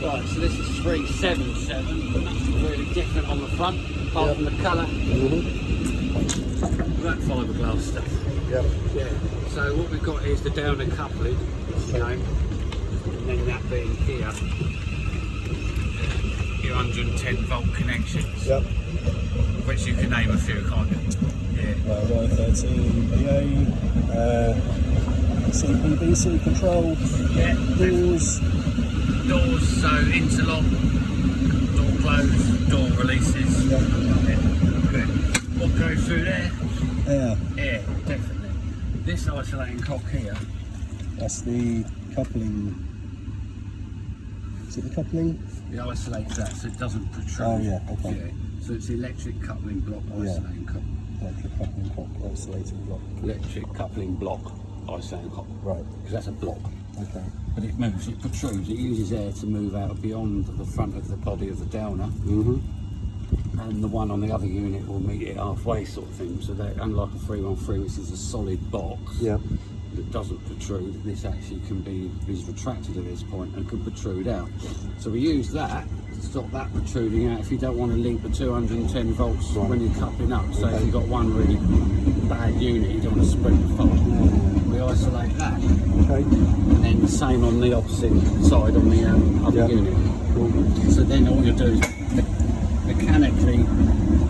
Right, so this is 377, but nothing really different on the front, apart from the colour. That fiberglass stuff. Yep. Yeah. So what we've got is the downer coupling, you know, and then that being here, your 110 volt connections. Yep. Which you can name a few, can't you? Yeah. Y13 PA, CPBC control, Yeah. Doors, so interlock, door close, door releases. Yep. Yeah. Good. What goes through there? Air. Air, definitely. This isolating cock here. That's the coupling. Is it the coupling? It isolates that so it doesn't protrude. Oh yeah, okay. Yeah. So it's the electric coupling block isolating cock. Electric coupling cock, isolating block. Electric coupling block isolating cock. Right. Because that's a block. Okay. But it moves, it protrudes, it uses air to move out beyond the front of the body of the downer. And the one on the other unit will meet it halfway, sort of thing. So that, unlike a 313, which is a solid box that doesn't protrude, this actually is retracted at this point and can protrude out. So we use that to stop that protruding out if you don't want to link the 210 volts when you're coupling up. So if you've got one really bad unit, you don't want to spread the fault. We isolate that. Okay. And then the same on the opposite side on the other unit. Cool. So then all you do is mechanically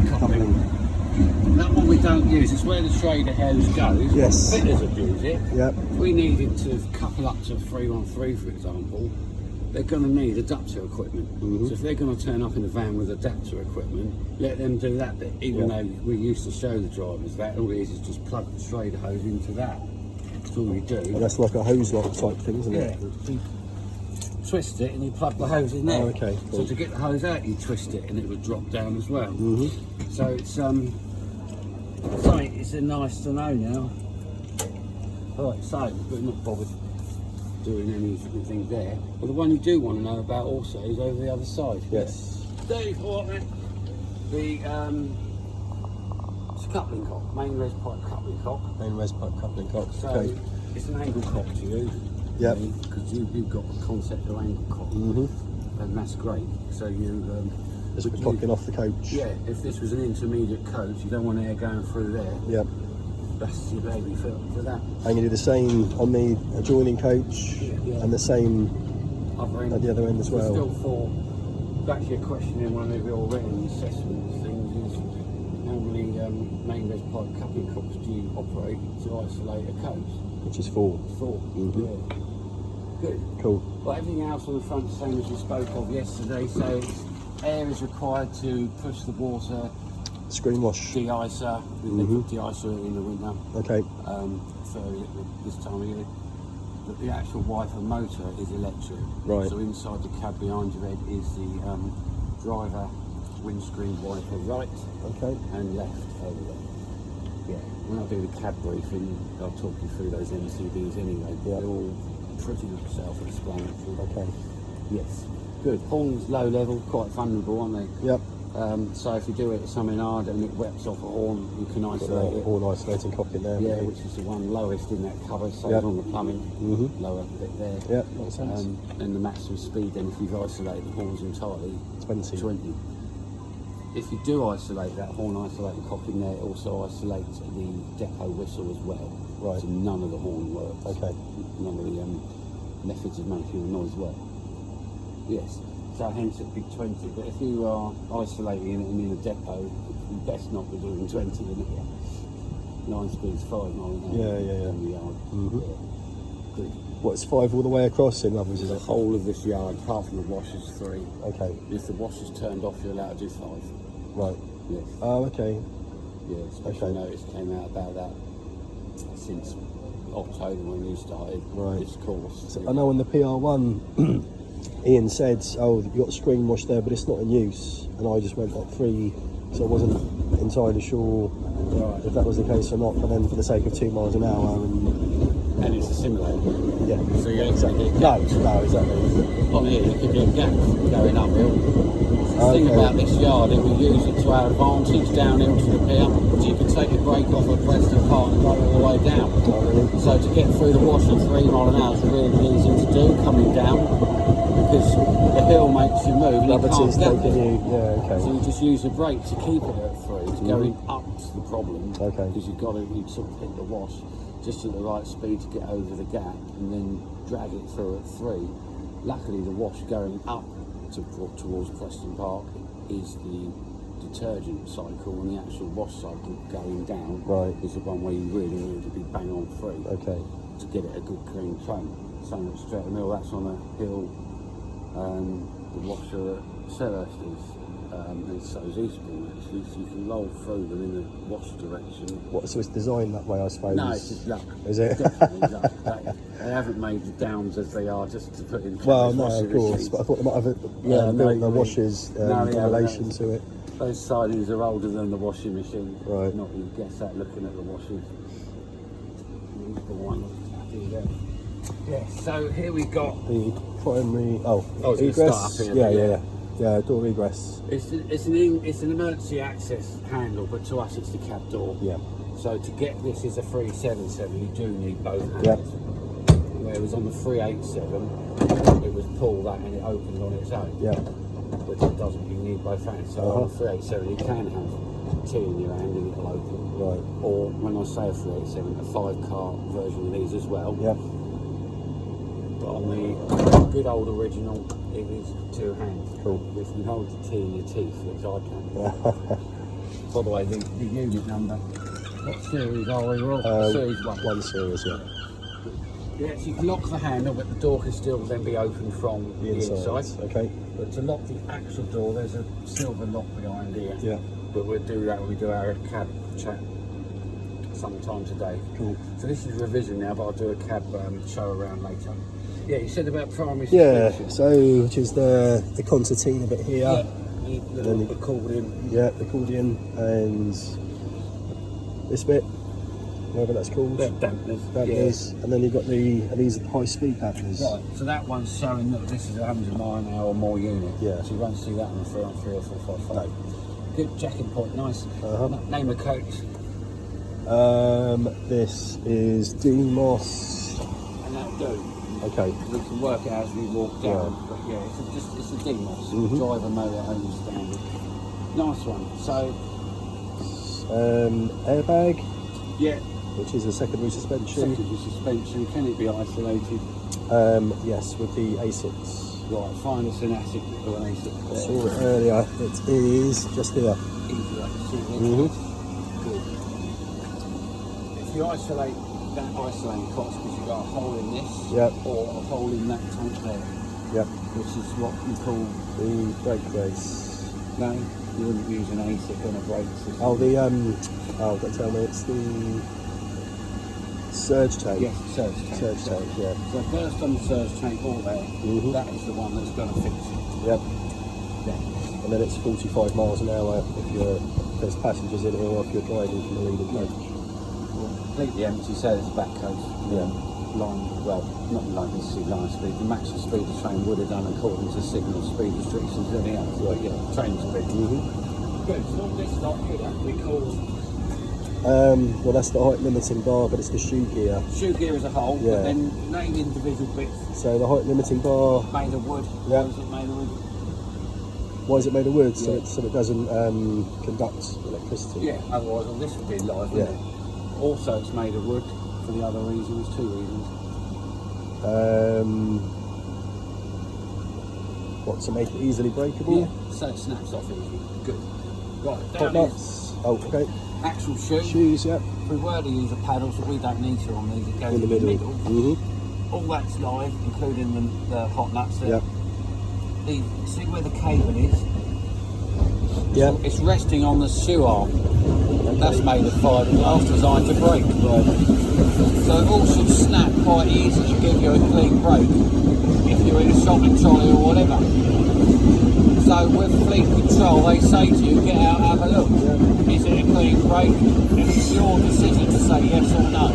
coupling. That one we don't use, it's where the Schrader hose goes. Yes. Fitters would use it. Yep. If we needed to couple up to a 313, for example, they're going to need adapter equipment. So if they're going to turn up in a van with adapter equipment, let them do that bit, even though we used to show the drivers that. All it is just plug the Schrader hose into that. That's all we do. Well, that's like a hose lock type thing, isn't it? You twist it and you plug the hose in there. Oh, okay, cool. So to get the hose out, you twist it and it would drop down as well. So it's something it's nice to know now. Right, so we're not bothered doing anything there. But the one you do want to know about also is over the other side. Yes. Dave, what then? The it's a coupling cock, main res pipe coupling cock. Main res pipe coupling cock. So Okay. it's an angle cock to use. Yep. Because you've got the concept of angle cock, and that's great. So you. Is it clocking off the coach? Yeah. If this was an intermediate coach, you don't want air going through there. Yep. That's your baby for that. And you do the same on the adjoining coach and the same Other end, at the other end as well. Still for back to your question in one of your written assessment things is how many main res pipe coupling cocks do you operate to isolate a coach? Which is 4. 4. Yeah. Good. Cool. But everything else on the front, same as we spoke of yesterday. So air is required to push the water, Screen wash. de-icer. They put de-icer in the winter. Okay. For this time of year. But the actual wiper motor is electric. Right. So inside the cab behind your head is the driver windscreen wiper right and left over there. Yeah. When I do the cab briefing, I'll talk you through those MCBs anyway. They're all pretty self-explanatory. Okay. Yes. Good. Horns low level, quite vulnerable, aren't they? Yep. So if you do it something hard and it wets off a horn, you can isolate it. Horn isolating cock in there. Yeah, which is the one lowest in that cover, so on the plumbing, lower bit there. Yeah, makes sense. And the maximum speed then, if you've isolated the horns entirely, 20. If you do isolate that horn isolating cock in there, it also isolates the depot whistle as well. Right. So none of the horn works. Okay. None of the methods of making the noise work. Yes. So hence it'd be 20. But if you are isolating it in a depot, you best not be doing 20 in it. 9 speeds, 5 miles an hour. Yeah. In the yard. Good. What's 5 all the way across in others, is The it? whole of this yard, apart from the washers, 3. Okay. If the washer's turned off, you're allowed to do 5. Right. Yes. Oh, okay. Yeah, special notice came out about that since October when you started this course. So I know on the PR1, Ian said, oh, you've got a screen wash there, but it's not in use. And I just went up 3, so I wasn't entirely sure if that was the case or not. But then for the sake of 2 miles an hour and it's a simulator. Yeah. So you exactly. No, exactly. On here you could get gaps going uphill. The thing about this yard, it will use it to our advantage downhill to the pier. So you can take a brake off a Preston part and go all the way down. So to get through the wash at 3 miles an hour is really easy to do coming down, because because the hill makes you move and you Gravity's can't get taking there. you. Yeah, okay. So you just use the brake to keep it at 3. It's going up's the problem. Okay. Because you sort of hit the wash just at the right speed to get over the gap and then drag it through at 3. Luckily, the wash going up towards Preston Park is the detergent cycle, and the actual wash cycle going down is the one where you really need to be bang on 3 to get it a good clean train. Same at Stratton Hill, that's on a hill. The washer at Southeastenders and Southeastenders actually, so you can roll through them in the wash direction. What, so it's designed that way, I suppose? No, it's just luck. Is it? Definitely luck. They haven't made the downs as they are just to put in. Well, no, of course, machines. but I thought they might have built the washers in relation to it. Those sidings are older than the washing machine. Right. Not you guess that looking at the washers. The one there. Yeah, so here we got the primary. egress. Yeah, door egress. It's an emergency access handle, but to us it's the cab door. Yeah. So to get this is a 377, you do need both hands. Yeah. Whereas on the 387, it was pull that and it opened on its own. Yeah. But it doesn't. You need both hands. So on the 387, you can have tea in your hand and it'll open. Right. Or when I say a 387, a 5-car version of these as well. Yeah. But on the good old original, it is 2 hands. Cool. If you hold the tea in your teeth, which I can. By the way, the unit number. What series are we? We're all series 1. 1 series, yeah. Yeah, so you can lock the handle, but the door can still then be opened from the inside. Okay. But to lock the actual door, there's a silver lock behind here. Yeah. But we'll do that when we do our cab chat sometime today. Cool. So this is revision now, but I'll do a cab show around later. Yeah, you said about primary Yeah, suspension. so which is the concertina bit here. Yeah, then the accordion. Yeah, the accordion, and this bit, whatever that's called. Dampeners. And then you've got these are high-speed dampeners. Right, so that one's showing that this is a 100 mile an hour or more unit. Yeah. So you won't see that on the 3 or 455. Good checking point, nice. Name of coach. This is Demos. And that'll do. Okay. We can work it as we walk down. Yeah. But yeah, it's a Demos. Driver motor only standard. Nice one. So airbag. Yeah. Which is a secondary suspension. Secondary suspension. Can it be isolated? Yes, with the A6. Right, find us an ASIC or an ASIC. I saw it earlier. It is just here. Easy, I can see it. Good. If you isolate that isolating cost, because you've got a hole in this or a hole in that tank there. Yep. Which is what you call the brake brace. No, you wouldn't use an ASIC on a brake system. Oh, don't tell me, it's the surge tank. Yes, surge tank. Surge tank, yeah. So first on the surge tank all there, that is the one that's going to fix it. Yep. Yeah. And then it's 45 miles an hour if there's passengers in it or if you're driving from the leading coach. Completely empty, so there's a back coach. Yeah. Not line, this is line speed. The maximum speed the train would have done according to signal speed restrictions and everything else. But yeah, train speed. Good. So all this lot here that we call. Well, that's the height limiting bar, but it's the shoe gear. Shoe gear as a whole, but then name individual bits. So the height limiting bar. Made of wood. Yeah. Why is it made of wood? Why is it made of wood? Yeah. So it doesn't conduct electricity. Yeah. Otherwise, all this would be live. Wouldn't it? Also, it's made of wood for the other reasons. 2 reasons. What, to make it easily breakable? Yeah, so it snaps off easily. Good. Right, Hot down nuts. Oh, okay. Actual shoe. Shoes, yeah. If we were to use a paddle, so we don't need to on these, it goes In the middle. All that's live, including the hot nuts there. Yeah. See where the cable is? Yeah. It's resting on the shoe arm. That's made of fiberglass designed to break. So it all should snap quite easy and give you a clean break if you're in a shopping trolley or whatever. So with fleet control, they say to you, get out, have a look. Is it a clean break? And it's your decision to say yes or no.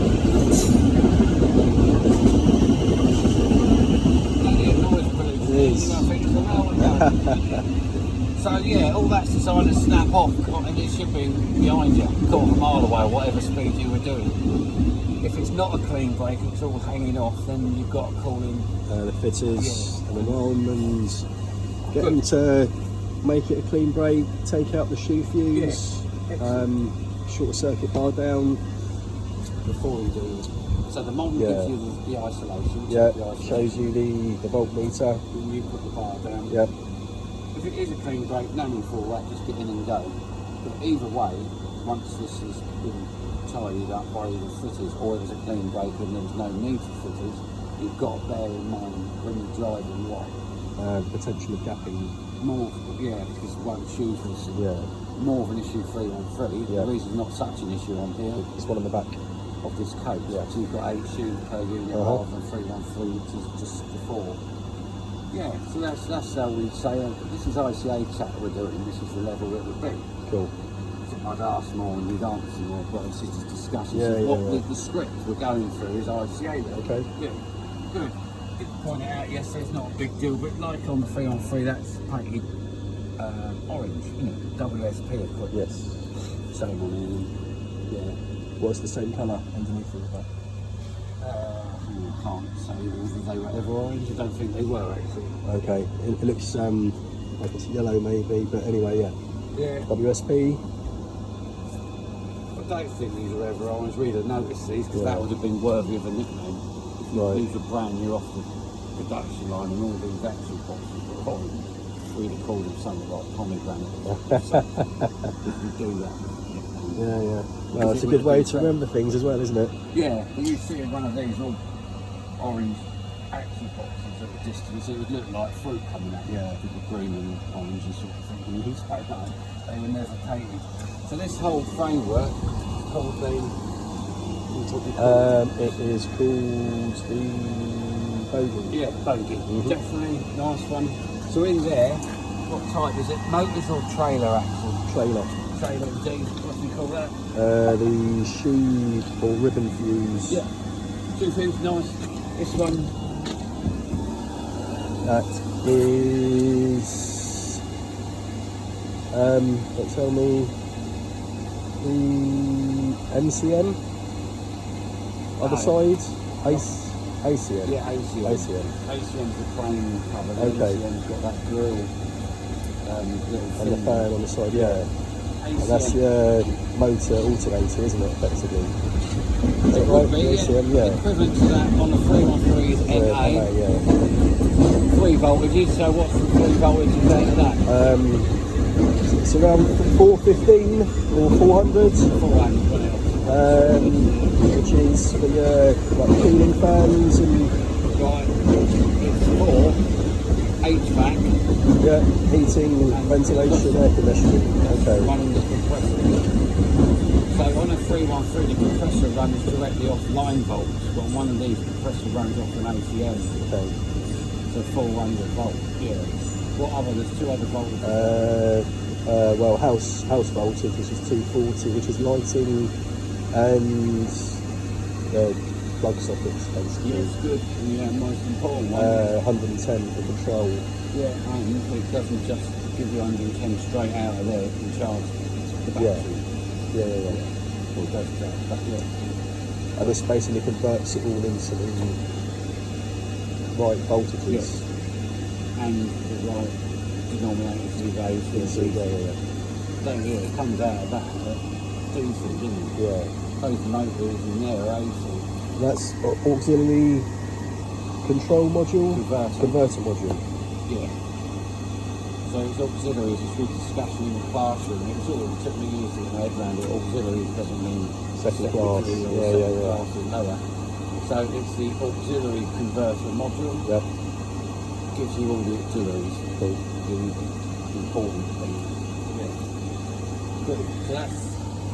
Plenty of noise pollution. I think it's a railway. So yeah, all that's designed to snap off, and it should be behind you, 1/4 mile away, or whatever speed you were doing. If if it's not a clean brake, it's all hanging off, then you've got to call in the fitters and the linemen, get them to make it a clean brake, take out the shoe fuse, short circuit bar down. Before you do it. So the mom gives you the isolation. Yeah, the isolation. shows you the voltmeter. And you put the bar down. Yep. If it is a clean brake, no need for all that, just get in and go. But either way, once this has been tidied up by the fitters, or it was a clean brake and there was no need for fitters, you've got to bear in mind when you're driving what? Potential of gapping. More, because one shoes was more of an issue 313. The reason not such an issue on here. There's one on the back of this coach. So you've got 8 shoes per unit rather than 313, which is just before. Yeah, so that's how we'd say this is ICA chat we're doing, this is the level it would be. Cool. I'd ask more and we'd answer more, but it's just a discussion. The script we're going through is ICA level. Okay. Yeah, good. Did point it out yesterday, it's not a big deal, but like on the 313, that's painted orange, isn't it? WSP equipment. Yes. Same on here. Yeah. What's the same colour underneath all of that? I can't say whether they were ever orange. I don't think they were actually. Okay, it looks like it's yellow maybe, but anyway, Yeah. WSP. I don't think these are ever orange. We'd have noticed these because that would have been worthy of a nickname. These are brand new off the production line, and all these actual boxes were orange. We'd have called them something like pomegranate. If we do that. Yeah. Well, it's a good way to remember things as well, isn't it? Yeah, but you see one of these all orange axle boxes at a distance, it would look like fruit coming out. With the green and orange and sort of thing. So no, they were never painted. So this whole framework is called it is called the Bogey. Yeah, Bogey. Definitely nice one. So in there, what type is it? Motors or trailer axle? Trailer. Trailer indeed. What do you call that? The shoe or ribbon fuse. Yeah. Shoe fuse, nice. This one. That is. Tell me. The MCM. Other side. ACM. Yeah, ACM. ACM's the plain cover. The ACM's got that grill. And the fan on the side. Yeah. And that's your motor alternator, isn't it? Effectively. Is that right? The ACM, The equivalent to that on the 313 is NA. Yeah. 3 voltages. So what's the 3 voltages out of that? It's around 415 or 400. 400. Which is for your cooling fans and it's for HVAC. Yeah, heating, ventilation, air conditioning. Okay. Running the compressor. So on a 313, the compressor runs directly off line volts, but on one of these, the compressor runs off an ACM. Okay. So 400 volts. Yeah. What other? There's 2 other voltages. Well, house voltage, which is 240, which is lighting and plug sockets, basically. Yes, good. Yeah, most important one. 110 for control. Yeah, and it doesn't just give you 110 straight out of there, it can charge the battery. Yeah. Well, it does that, but yeah. And this basically converts it all into the right voltages. Yes. And the right denominators of those. Yeah. It comes out of that, decent, doesn't it? Yeah. Both motors in there, AC. That's auxiliary control module? Converter module. Yeah. So it's auxiliaries, it's with discussion in the classroom. It took me years to get my head around it. Auxiliary doesn't mean second class. Class or lower. So it's the auxiliary converter module. Yep. Gives you all the auxiliaries. Cool. The important things. Yeah. Good. So that's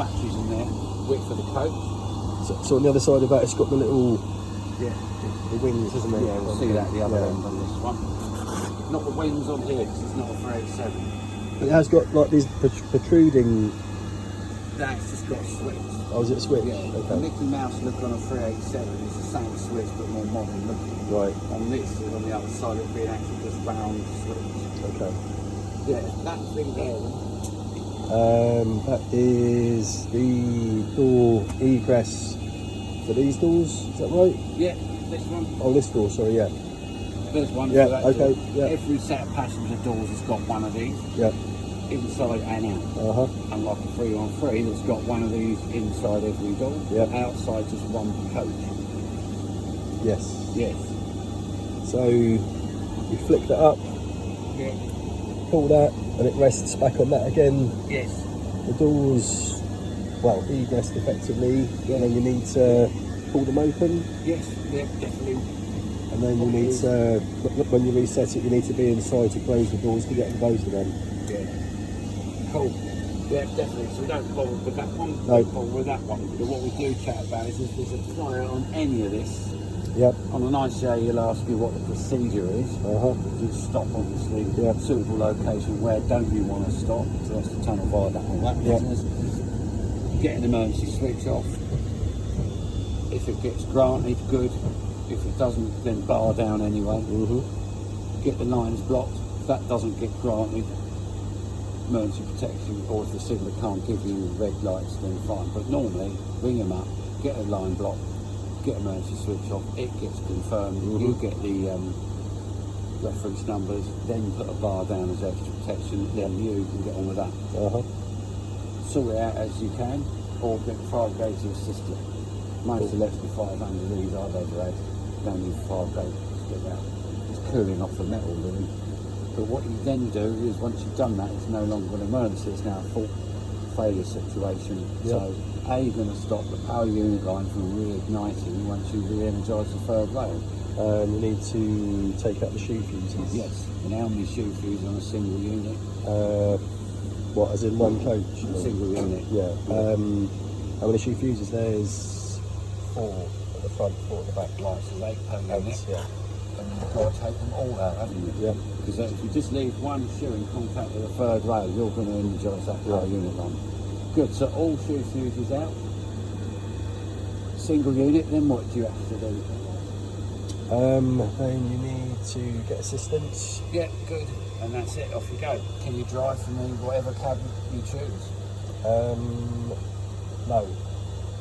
batteries in there. Width for the coach. So on the other side of that, it's got the little the wings, isn't it? Yeah, we'll see that the other end on this one. Not the wings on here because it's not a 387. It has got like these protruding. That's just got a switch. Oh, is it a switch? Yeah. Okay. The Mickey Mouse look on a 387 is the same switch but more modern looking. Right. On this, on the other side, it'll be an actual just round switch. Okay. Yeah, that thing there. That is the door egress for these doors, is that right? Yeah, this one. Oh, this door, sorry, yeah. There's one Yeah, for that okay, door. yeah. Every set of passenger doors has got one of these, Yeah. inside and out. Uh-huh. Unlike a 313 that's got one of these inside every door. Yeah. Outside just one per coach. Yes. Yes. So you flick that up, Yeah. pull that, and it rests back on that again. Yes. The doors, well, egress effectively, Yeah. and then you need to pull them open, Yes. Yeah, definitely. and then you need to, when you reset it, you need to be inside to close the doors to get them closed again. Yeah. Cool. Yeah, definitely. So we don't bother with that one. No. Don't bother with that one. But what we do chat about is if there's a flyer on any of this, Yep. on an ICA he'll ask you what the procedure is. Uh-huh. You stop, obviously, Yeah. suitable location. Where don't you want to stop? So that's the tunnel viaduct and all that Yeah. business. Get an emergency switch off. If it gets granted, good. If it doesn't, then bar down anyway. Mm-hmm. Get the lines blocked. If that doesn't get granted, emergency protection, or if the signal can't give you red lights, then fine. But normally, ring them up, get a line blocked, get emergency switch off, it gets confirmed, you get the reference numbers, then put a bar down as extra protection, then you can get on with that. Uh-huh. Sort it out as you can, or get fire gauge to assist you. Most electrical 500 these I've ever had, don't need fire gauge to get out. It's cooling off the metal really. But what you then do is once you've done that, it's no longer an emergency, it's now a fault failure situation. Yep. So A, you're going to stop the power unit line from reigniting once you re-energise the third rail. You need to take out the shoe fuses. Yes. And how many shoe fuses on a single unit? What, as in one coach? A single unit. Yeah. How many shoe fuses? There's 4 at the front, 4 at the back. Right, so 8 per unit. 8, yeah. And you've got to take them all out, haven't you? Yeah. Because if you just leave one shoe in contact with the third rail, you're going to energise that power unit line. Good, so all shoe fuses out. Single unit, then what do you have to do? Then you need to get assistance. Yeah, good. And that's it, off you go. Can you drive for me whatever cab you choose? No.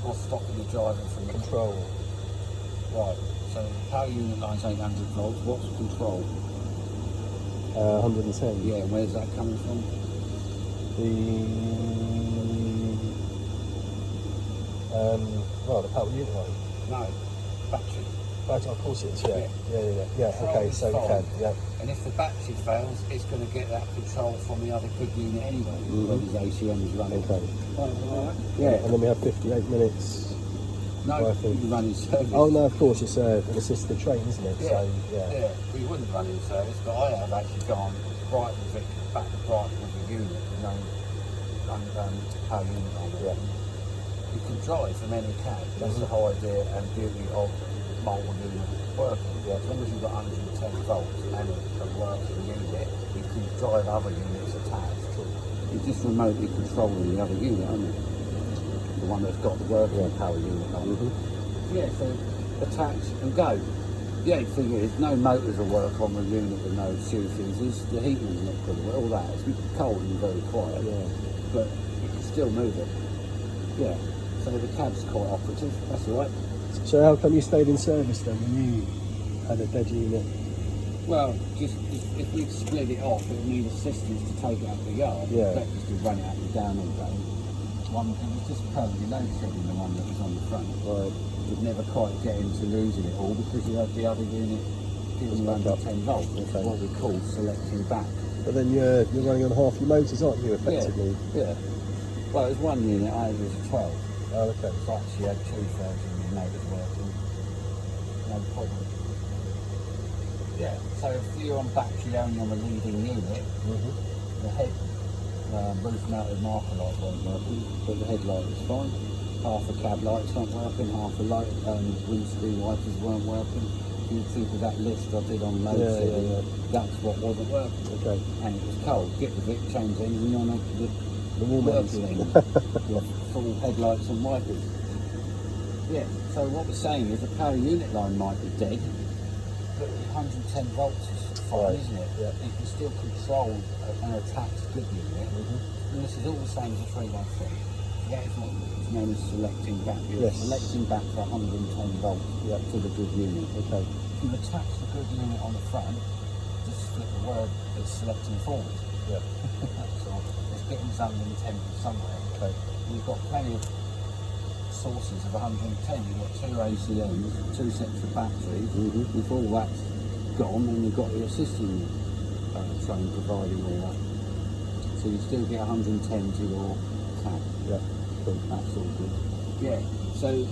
What's stopping you driving from the Control. Right, so power unit line's 800 volts, what's control? 110. Yeah, and where's that coming from? The power unit line. No, battery. Right, of course it is, yeah. Yeah. Yeah, Control okay, is so you fine. can, yeah. And if the battery fails, it's going to get that control from the other good unit anyway, where these ACMs running. Okay. Yeah. And then we have 58 minutes. No, worth of- you run in service. Oh, no, of course, it's an assisted train, isn't it? Yeah. So, yeah. Yeah, we wouldn't run in service, but I have actually gone right with it, back to Brighton with the unit, power unit on it. Yeah. You can drive from any cab. That's the whole idea and beauty of mobile unit working. Yeah, as long as you've got 110 volts and a working unit, you can drive other units attached. You're just remotely controlling the other unit, aren't you? The one that's got the working power unit on. Yeah, so attach and go. The only thing is, no motors will work on the unit with no shoe fuses. The heating's not good. All that. It's cold and very quiet. Yeah. But you can still move it. Yeah. So the cab's quite operative. That's all right. So how come you stayed in service then when you had a dead unit? Well, just if we split it off, it would need assistance to take it out the yard. Yeah. Expect us to run it up and down all day. One, it was just permanently load shedding, the one that was on the front. Right. We'd never quite get into losing it all because you had the other unit giving you under 10 volts. That's Okay. what we call selecting back. But then you're running on half your motors, aren't you, effectively? Yeah. Well, there's one unit I had was a 12. Oh, okay. So I actually had 2,000 motors working. No problem. Yeah. So if you're on battery only on the leading unit, the head roof mounted marker light wasn't working, but the headlight was fine. Half the cab lights weren't working, half the light windscreen wipers weren't working. You'd think of that list I did on load shedding, that's what wasn't working. Okay. And it was cold. Get the Vic, change engine on the warm ends. working end. Full headlights and wipers. Yeah, so what we're saying is the power unit line might be dead, but 110 volts is fine, Right. isn't it? Yeah. You can still control an attached good unit. And this is all the same as a 313. That is what's known as selecting back. You're Yes. selecting back for 110 volts to the good unit. Okay. If you attach the good unit on the front, just flip the word that's selecting forward. Yeah. That's all. It's getting 110 from somewhere. Okay. You've got plenty of sources of 110. You've got 2 ACMs, 2 sets of batteries. If all that's gone, then you've got your system train providing all that. So you still get 110 to your tab. Yeah. Cool. That's all good. Yeah. So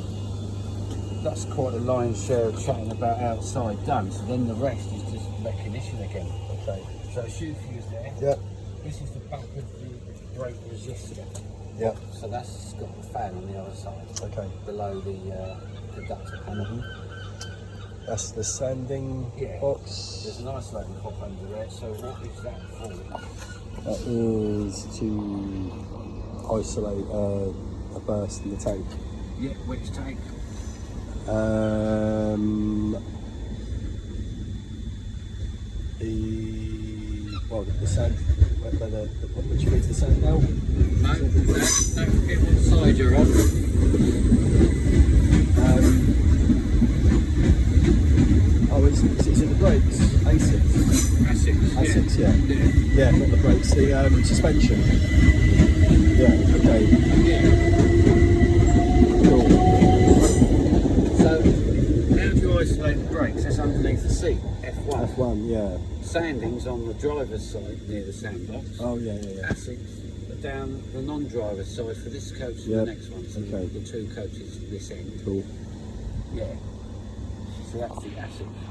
that's quite a lion's share of chatting about outside done. So then the rest is just recognition again. Okay. So shoe fuse there. Yeah. This is the back of the brake resistor. Yeah. So that's got the fan on the other side. Okay. Below the conductor panel. That's the sanding box. There's an isolating pop under there. So what is that for? That is to isolate a burst in the tank. Yeah, which tank? The sand. Which feeds the sand now? No, don't forget what side you're on. Is it the brakes? A6, yeah. Yeah, not the brakes, the suspension. Yeah, okay. Cool. So, how do you isolate the brakes? That's underneath the seat, F1. F1, yeah. Sanding's on the driver's side near the sandbox. Oh, yeah. Asics down the non-driver's side for this coach and the next one. So okay. the 2 coaches this end. Cool. Yeah. So that's the Asics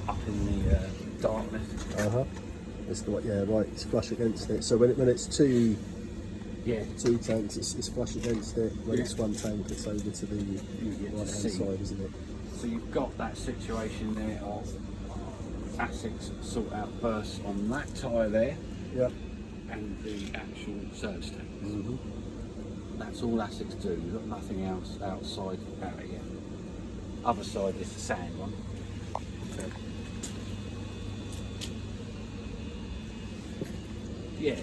up in the darkness. It's the right. It's flush against it. So when it's two tanks, it's flush against it. When it's one tank, it's over to the right hand side, isn't it? So you've got that situation there of Asics sort out bursts on that tyre there. Yeah. And the actual surge tanks. That's all Asics do. You've got nothing else outside out here. Other side is the sand one. Okay. Yeah.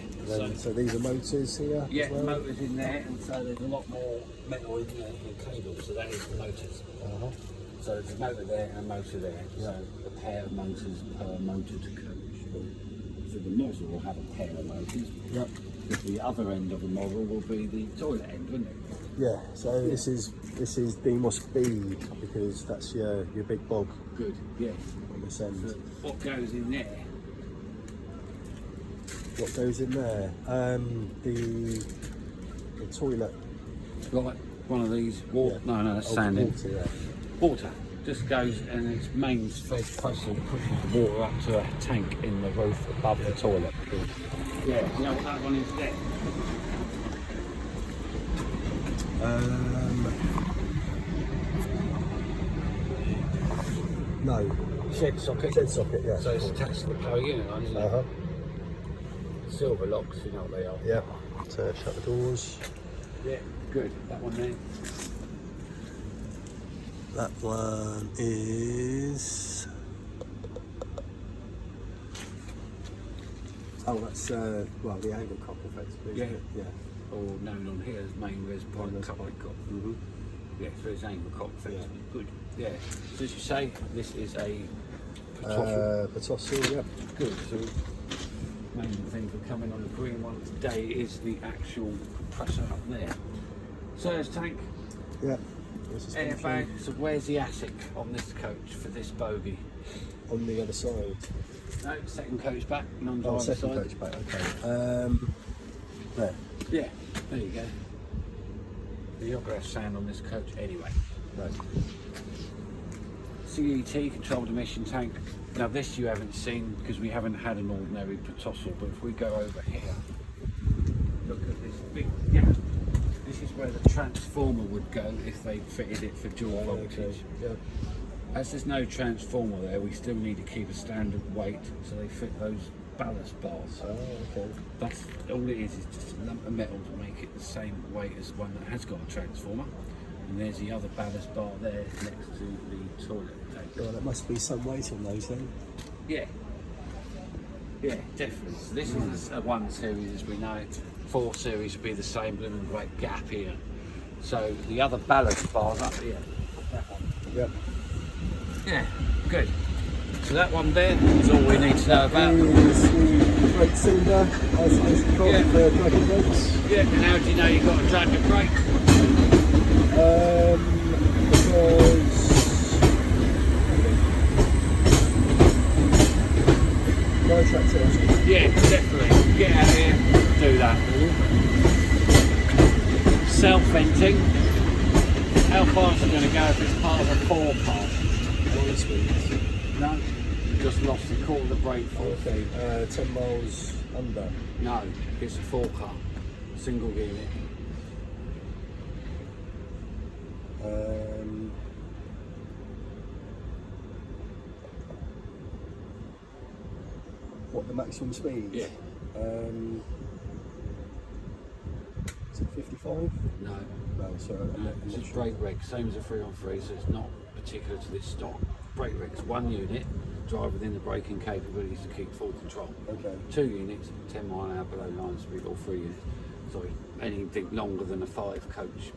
So these are motors here. Yeah, as well? motors in there, and so there's a lot more metal in there than cables. So that is the motors. So there's a motor there and a motor there. So a pair of motors per motor to coach. So the nozzle will have a pair of motors. Yep. The other end of the model will be the toilet end, wouldn't it? Yeah. So this is DMOS B because that's your big bob. Good. Yeah. On this end. So what goes in there? What goes in there? The toilet. Like one of these water. Yeah. No, that's sanding. Water, yeah. Water just goes and its main fed pressure pushes the water up to a tank in the roof above the toilet. Yeah, you know what that one is there? No. Shed socket. Shed socket, yeah. So it's attached to the power unit line, isn't it? Silver locks, you know what they are. Yeah. So shut the doors. Yeah, good. That one there. That one is. Oh, that's the angle cock effectively. Yeah. Isn't it? Yeah. Or known on here as main res point coupling cock. Yeah, so it's angle cock effectively. Yeah. Good. Yeah. So as you say, this is a Patossal, yeah. Good. So main thing for coming on the green one today is the actual compressor up there. Surge tank. Yeah. Airbag. So where's the Asic on this coach for this bogie? On the other side. No, second coach back, non-driver second side. coach back, okay. There. Yeah, there you go. You're not going to have sand on this coach anyway. No. CET, controlled emission tank. Now this you haven't seen because we haven't had an ordinary Patossal, but if we go over here, look at this big gap. This is where the transformer would go if they fitted it for dual voltage. Okay. Yeah. As there's no transformer there, we still need to keep a standard weight, so they fit those ballast bars. Oh, okay. That's all it is just a lump of metal to make it the same weight as one that has got a transformer. And there's the other ballast bar there next to the toilet tank. Well, there must be some weight on those then. Yeah. Yeah, definitely. So this is a 1 series as we know it. 4 Series would be the same blooming great gap here. So the other balance bar's up here. That one. Yep. Yeah, good. So that one there is all we need to know about. Is the brake cylinder as you've got the dragon brakes. Yeah, and how do you know you've got a dragon brake? Because no track tells you. Yeah, definitely. Get out here, do that. Self-venting. How fast are you going to go if it's part of a 4-part? 9 speeds. No, just lost the quarter of the brake force. Okay, 10 miles under. No, it's a 4-car, single unit. What, the maximum speed? Yeah. Is it 55? No. No, sorry. It's just brake rig, same as a 3-on-3, so it's not particular to this stock. Brake rigs, 1 unit, drive within the braking capabilities to keep full control. Okay. 2 units, 10 mile an hour below line speed, or 3 units. Sorry, anything longer than a 5 coach.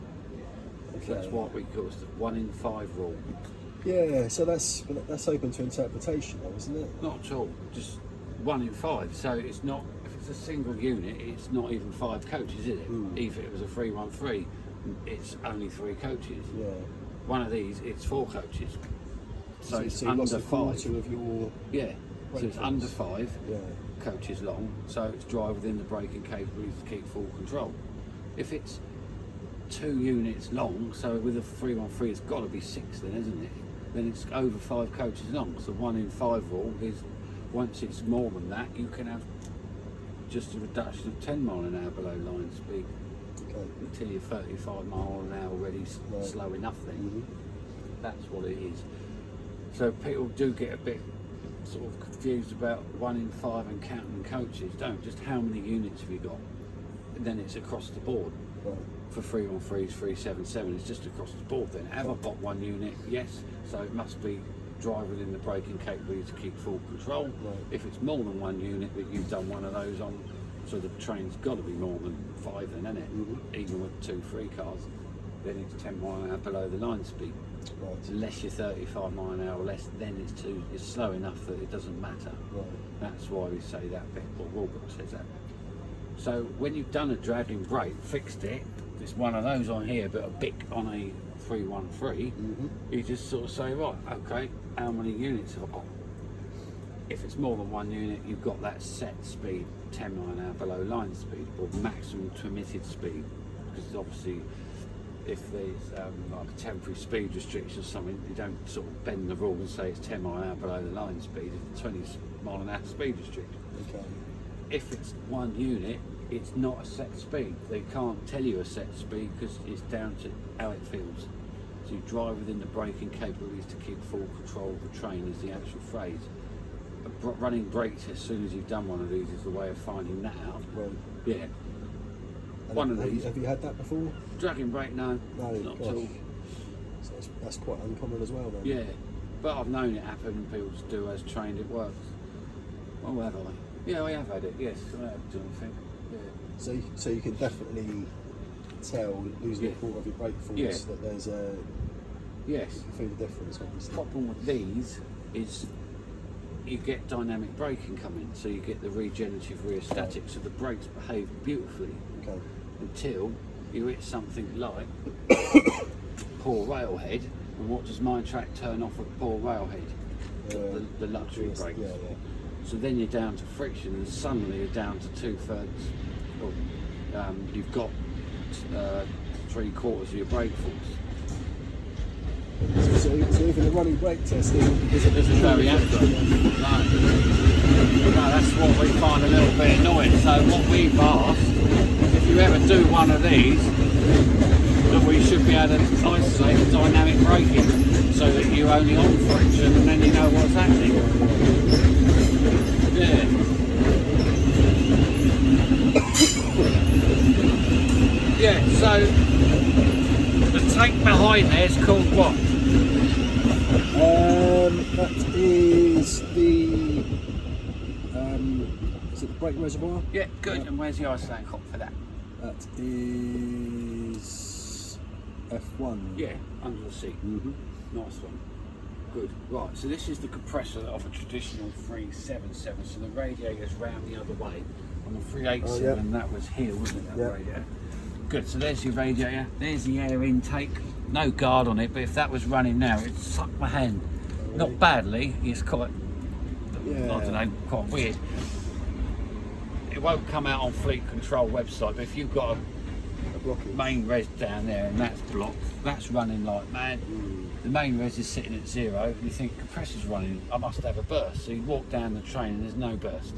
Okay. So that's what we call the 1 in 5 rule. Yeah, so that's open to interpretation though, isn't it? Not at all, just 1 in 5. So it's not, if it's a single unit, it's not even 5 coaches, is it? If it was a 3-1-3, it's only 3 coaches. Yeah. One of these, it's 4 coaches. So it's you've under lost a 5. quarter of your Yeah, so it's brake under force. 5 Yeah. coaches long, so it's drive within the braking capabilities to keep full control. If it's 2 units long, so with a 3-1-3 it's got to be 6 then, isn't it? Then it's over 5 coaches long. So 1 in 5 rule is, once it's more than that, you can have just a reduction of 10 mile an hour below line speed. Okay. Until you're 35 mile an hour already Right. slow enough then. Mm-hmm. That's what it is. So people do get a bit sort of confused about 1 in 5 and counting coaches. Don't, just how many units have you got? And then it's across the board. Right. For 3-on-3s, 377, it's just across the board then. Have I got 1 unit? Yes. So it must be drive within the braking capability to keep full control. Right. If it's more than 1 unit that you've done one of those on, so the train's got to be more than 5 then, isn't it? Mm-hmm. Even with 2-3 cars, then it's 10 mile an hour below the line speed. Right. Unless you're 35 mile an hour or less, then it's slow enough that it doesn't matter. Right. That's why we say that bit, or Walbrook says that. So when you've done a dragging brake, fixed it, it's one of those on here, but a bic on a 3-1-3, Mm-hmm. you just sort of say, right, okay, how many units have I got? If it's more than 1 unit, you've got that set speed, 10 mile an hour below line speed, or maximum permitted speed, because obviously if there's like a temporary speed restriction or something, you don't sort of bend the rule and say it's 10 mile an hour below the line speed, it's 20 mile an hour speed restriction. Okay. If it's 1 unit, it's not a set speed. They can't tell you a set speed because it's down to how it feels. So you drive within the braking capabilities to keep full control of the train is the actual phrase. Running brakes as soon as you've done one of these is the way of finding that out. Right. Yeah. And One of have these. Have you had that before? Dragging brake, no. No, Not at gosh. all. So that's quite uncommon as well then. Yeah. But I've known it happen and people just do as trained, it works. Oh, have I? Yeah, I have had it, yes. I have done anything. Yeah. So you can definitely tell losing Yeah. a quarter of your brake force Yeah. that there's a Yes. you can feel the difference obviously. The problem with these is you get dynamic braking coming, so you get the regenerative rheostatic, so the brakes behave beautifully Okay. until you hit something like poor railhead. And what does mine track turn off with poor railhead? The luxury yes, brakes. Yeah, yeah. So then you're down to friction, and suddenly you're down to 2/3. You've got 3/4 of your brake force. So even the running brake testing Isn't very accurate. No, that's what we find a little bit annoying. So what we've asked, if you ever do one of these, that we should be able to isolate the dynamic braking so that you only on friction and then you know what's happening. Yeah. Yeah, so the tank behind there is called what? that is the Is it the brake reservoir? Yeah, good. And where's the isolating cock for that? That is F1. Yeah, under the seat. Nice one. Good. Right, so this is the compressor of a traditional 377. So the radiator's round the other way. On the 387, that was here, wasn't it, that radiator? Good, so there's your radiator. There's the air intake. No guard on it, but if that was running now, it'd suck my hand. Not badly, it's quite, I don't know, quite weird. It won't come out on Fleet Control website, but if you've got a main res down there and that's blocked, that's running like mad. The main res is sitting at 0 and you think compressor's running, I must have a burst. So you walk down the train and there's no burst.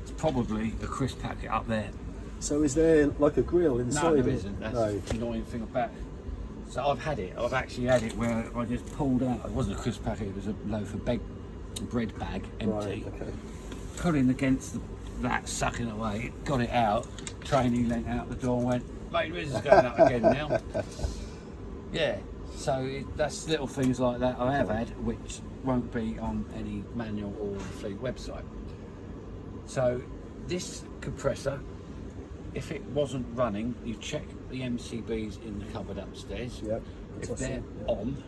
It's probably a crisp packet up there. So is there like a grill inside? No, there isn't. That's the annoying thing about it. So I've actually had it where I just pulled out, it wasn't a crisp packet, it was a loaf of bread bag, empty. Right, okay. Pulling against that, sucking away, got it out, trainee leant out the door and went, mate, this is going up again now. Yeah, so that's little things like that I have had, which won't be on any manual or Fleet website. So this compressor, if it wasn't running, you check the MCBs in the cupboard upstairs. Yep. If they're on,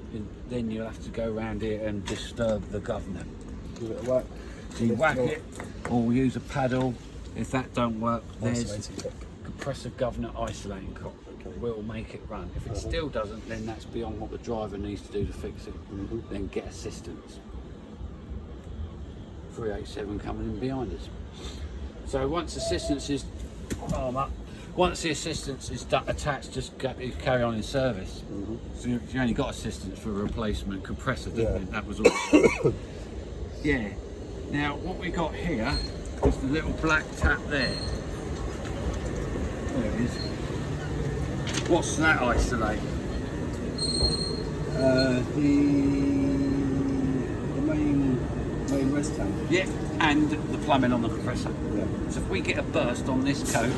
then you'll have to go around here and disturb the governor. Give it a whack. So you whack it, or use a paddle. If that don't work, there's compressor governor isolating cock. Will make it run. If it still doesn't, then that's beyond what the driver needs to do to fix it. Then get assistance. 387 coming in behind us. So once assistance is once the assistance is attached, just carry on in service. So you only got assistance for a replacement compressor, didn't you? That was all. Yeah. Now what we got here is the little black tap there. There it is. What's that isolate? The main rest tank. Yeah, and the plumbing on the compressor. Yeah. So if we get a burst on this coach,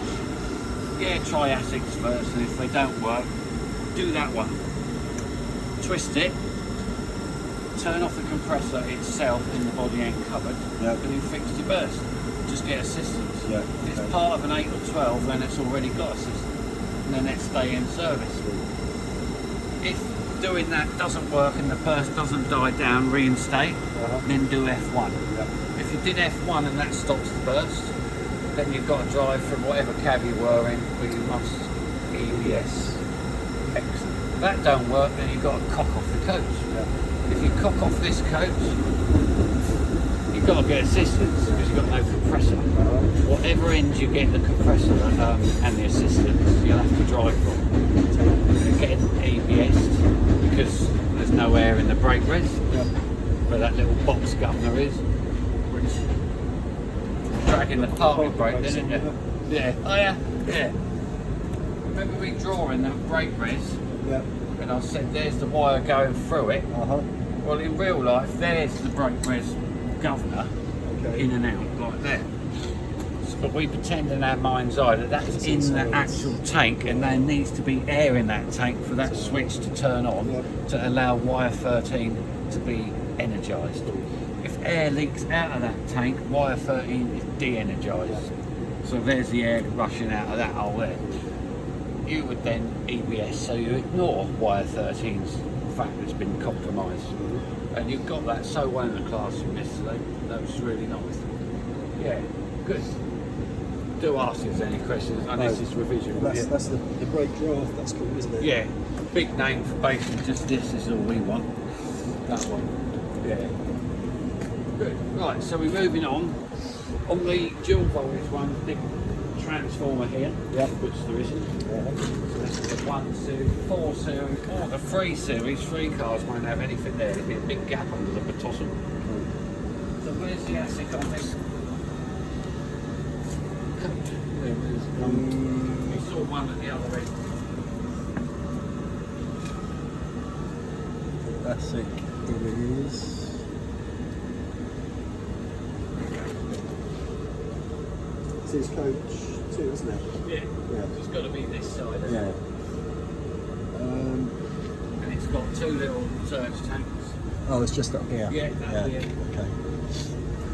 try ASICs first, and if they don't work, do that one. Twist it, turn off the compressor itself in the body end cupboard, and you fix your burst. Just get assistance. Yeah. If it's part of an 8 or 12, then it's already got assistance. And then let's stay in service. If doing that doesn't work and the burst doesn't die down, reinstate, then do F1. If you did F1 and that stops the burst, then you've got to drive from whatever cab you were in, but you must EBS. Excellent. If that don't work, then you've got to cock off the coach. If you cock off this coach, you've got to get assistance because you've got no compressor. Whatever end you get the compressor and the assistance, you'll have to drive from. Getting ABS'd because there's no air in the brake res, where that little box governor is. Dragging the parking brake, then, isn't it? Yeah. Oh yeah. Yeah. Remember me drawing that brake res? Yeah. And I said, there's the wire going through it. Well, in real life, there's the brake res governor in and out like that. But we pretend in our mind's eye that that's in the actual tank, and there needs to be air in that tank for that switch to turn on to allow wire 13 to be energised. If air leaks out of that tank, wire 13 is de-energised. So there's the air rushing out of that hole there. You would then EBS, so you ignore wire 13's fact that's been compromised. And you've got that so well in the classroom yesterday. That was really nice. Yeah, good. Do ask us any questions, and this is revision. That's the brake draft, that's cool, isn't it? Yeah, big name for basically just this is all we want. That one. Yeah. Good. Right, so we're moving on. On the dual voltage one, big transformer here, which there isn't. So this is the 1 series, 4 series, or the 3 series. 3 cars won't have anything there. There'll be a big gap under the bottom. So where's the ASIC on this? We saw one at the other end. Classic, here it is. This is coach 2, isn't it? Yeah. It's got to be this side. Yeah. And it's got 2 little surge tanks. Oh, it's just up here. Yeah, that's here. Okay.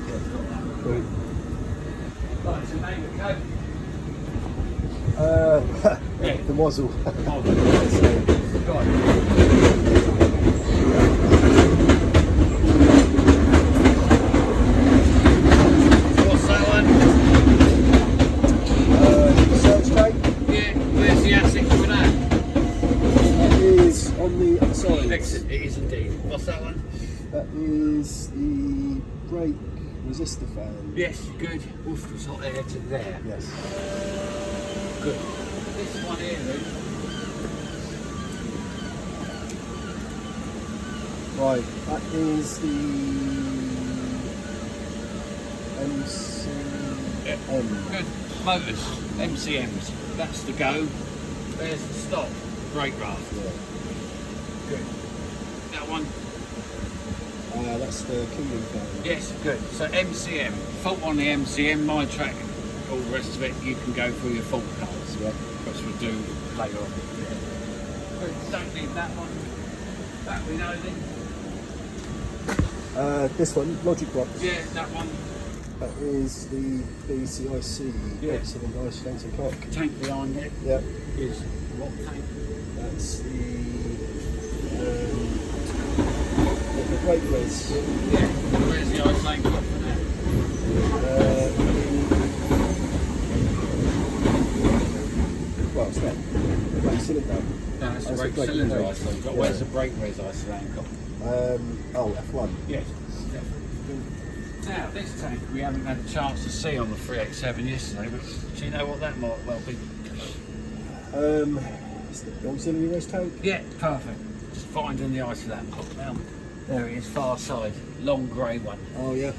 Yeah, it's got that. Cool. Right, The muzzle. What's that one? Search tank. Yeah, where's the ASIC for that? That is on the other side. Excellent, it is indeed. What's that one? That is the brake resistor fan. Yes, good. Oof, it's hot air to there. Yes. Good. This one here then. Right, that is the MCM. Good. Motors, MCMs. That's the go. There's the stop. Brake raft. Yeah. Good. That one. That's the cooling fan. Yes, good. So MCM. Fault on the MCM, my track, all the rest of it, you can go through your fault codes. Yeah. Which we'll do later on. Good. Don't need that one. That we know then. This one, Logic Box. Yeah, that one. That is the BCIC, Yeah. excellent isolating cock. Tank behind it Yep. is what tank? That's the brake res. Yeah. Where's the isolating cock for that? Well, it's not. The brake cylinder. No, that's the That's brake the brake cylinder res. isolating cock. Yeah. Where's the brake res isolating cock? F1. Yes. Now, this tank we haven't had a chance to see on the 387 yesterday, but do you know what that might well be? It's the auxiliary res tank. Yeah, perfect. Just finding the isolating cock now. There it is, far side, long grey one. Oh yeah.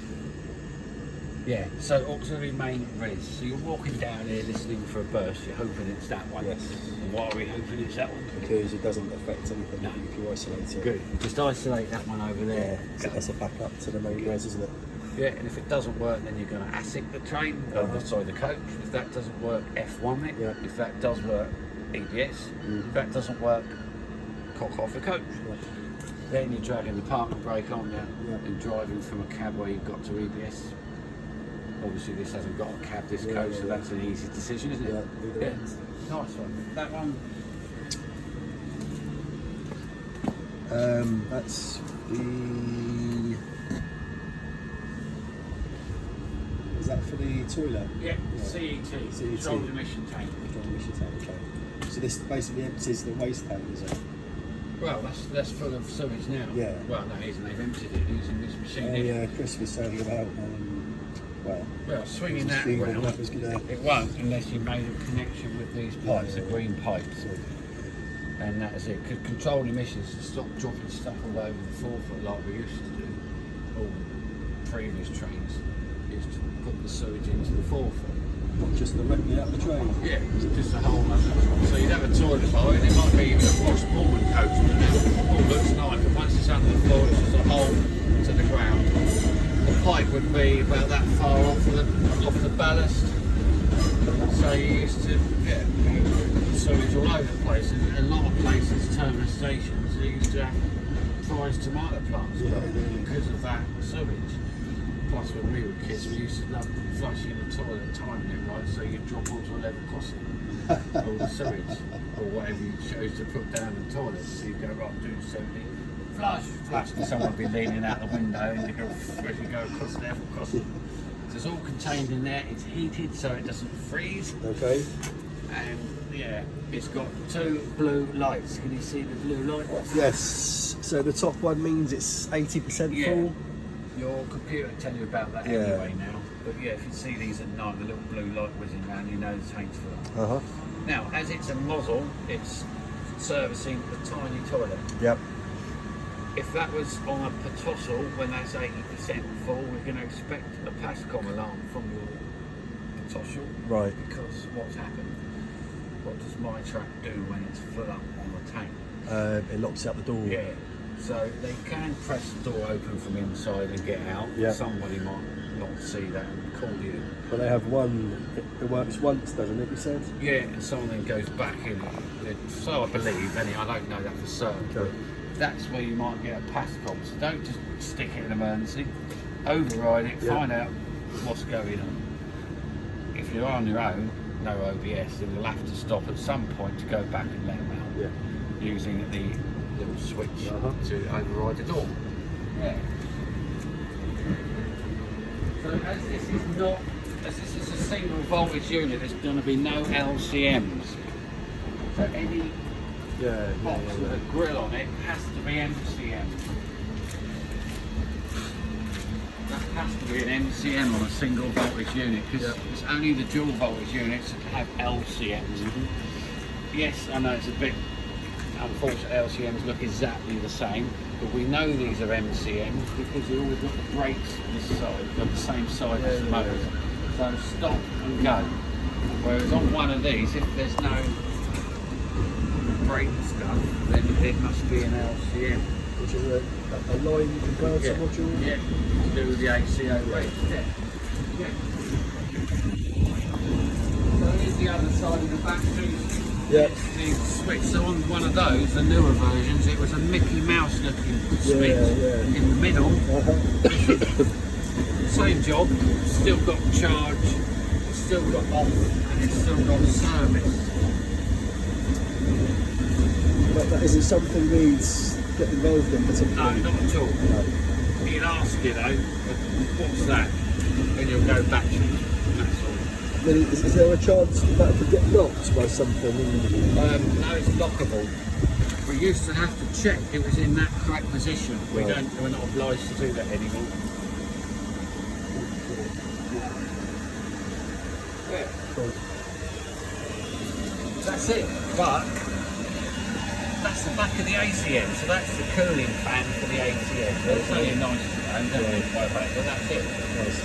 Yeah, so auxiliary main res. So you're walking down here listening for a burst, you're hoping it's that one. Yes. And why are we hoping it's that one? Because it doesn't affect anything No. if you isolate it. Good. Just isolate that one over Yeah. there. So that's a backup to the main res, isn't it? Yeah, and if it doesn't work, then you're going to ASIC the train, sorry, the coach. If that doesn't work, F1 it. Yeah. If that does work, EBS. If that doesn't work, cock off the coach. Yeah. Then you're dragging the parking brake on there Yeah. and driving from a cab where you've got to EBS. Obviously, this hasn't got a cab, this Yeah, coach, yeah, so yeah. that's an easy decision, isn't it? Yeah, either Yeah. ends. Nice one. That one. That's the. Is that for the toilet? Yeah, Yeah. CET, CET. controlled emission tank. So this basically empties the waste tank, is it? Well, that's full of sewage now. Yeah. Well, no, it isn't. They've emptied it using this machine. Oh here. yeah, Chris was saying about Well, swinging that swinging round, that was gonna. it won't unless you made a connection with these pipes, the green pipes. And that is it. Because controlled emissions to stop dropping stuff all over the forefoot like we used to do, all previous trains, is to put the sewage into the forefoot. Not just directly out the train. Yeah, just a whole other. So you'd have a toilet bowl, and it might be even a Fox Pullman coach, but it all looks nice. But once it's under the floor, it's just a hole to the ground. The pipe would be about that far off the ballast. So you used to sewage all over the place, and a lot of places, terminus stations, they used to have prized tomato plants because of that sewage. Plus, when we were kids, we used to love flushing the toilet, timing it right, so you'd drop onto a level crossing, all the sewage, or whatever you chose to put down the toilet. So you'd go, right, do 70, flush, and someone would be leaning out the window, and you go, as you go across the level crossing. So it's all contained in there, it's heated so it doesn't freeze, Okay. and yeah, it's got 2 blue lights. Can you see the blue lights? Yes. So the top one means it's 80% Yeah. full. Your computer will tell you about that Yeah. anyway now. But yeah, if you see these at night, the little blue light whizzing around, you know the tank's full. Now, as it's a nozzle, it's servicing the tiny toilet. Yep. If that was on a Patossal, when that's 80% full, we're going to expect a PASCOM alarm from your Patossal. Right. Because what's happened? What does my track do when it's full up on the tank? It locks out the door. Yeah. So they can press the door open from inside and get out. Yeah. Somebody might not see that and call you. But they have one. It works once, doesn't it? You said. Yeah, and someone then goes back in. So I believe, anyway, I don't know that for certain. Okay. But that's where you might get a PASCOM. So don't just stick it in emergency. Override it, Yeah. find out what's going on. If if you're on your own, no OBS, then you'll have to stop at some point to go back and let them out. Yeah. Using the little switch Uh-huh. to override the door. Yeah. So as this is a single voltage unit, there's going to be no LCMs. So any box with a grill on it has to be MCM. That has to be an MCM on a single voltage unit, because it's only the dual voltage units that have LCMs. Yes, I know it's a bit unfortunate, LCMs look exactly the same, but we know these are MCMs because they've always got the brakes on this side, got the same side as the motors. So stop and go. Whereas on one of these, if there's no brake stuff, then it must be an LCM. Which is a line converter module? Yeah, to do with the ACO rates. Yeah. So here's the other side of the battery. Yeah. It's the switch. So on one of those, the newer versions, it was a Mickey Mouse looking switch in the middle. Same job, still got charge, it's still got off, and it's still got service. But that isn't something we'd get involved in No, particularly. not at all. No. He'd ask you though, what's that? And you'll go back to it. That's all. I mean, is there a chance that could get locked by something? No, it's lockable. We used to have to check it was in that correct position. We're not obliged to do that anymore. Yeah. Cool. That's it. But that's the back of the ACM, so that's the cooling fan for the ACM. So it's only a nice and don't worry about it, but that's it. Nice.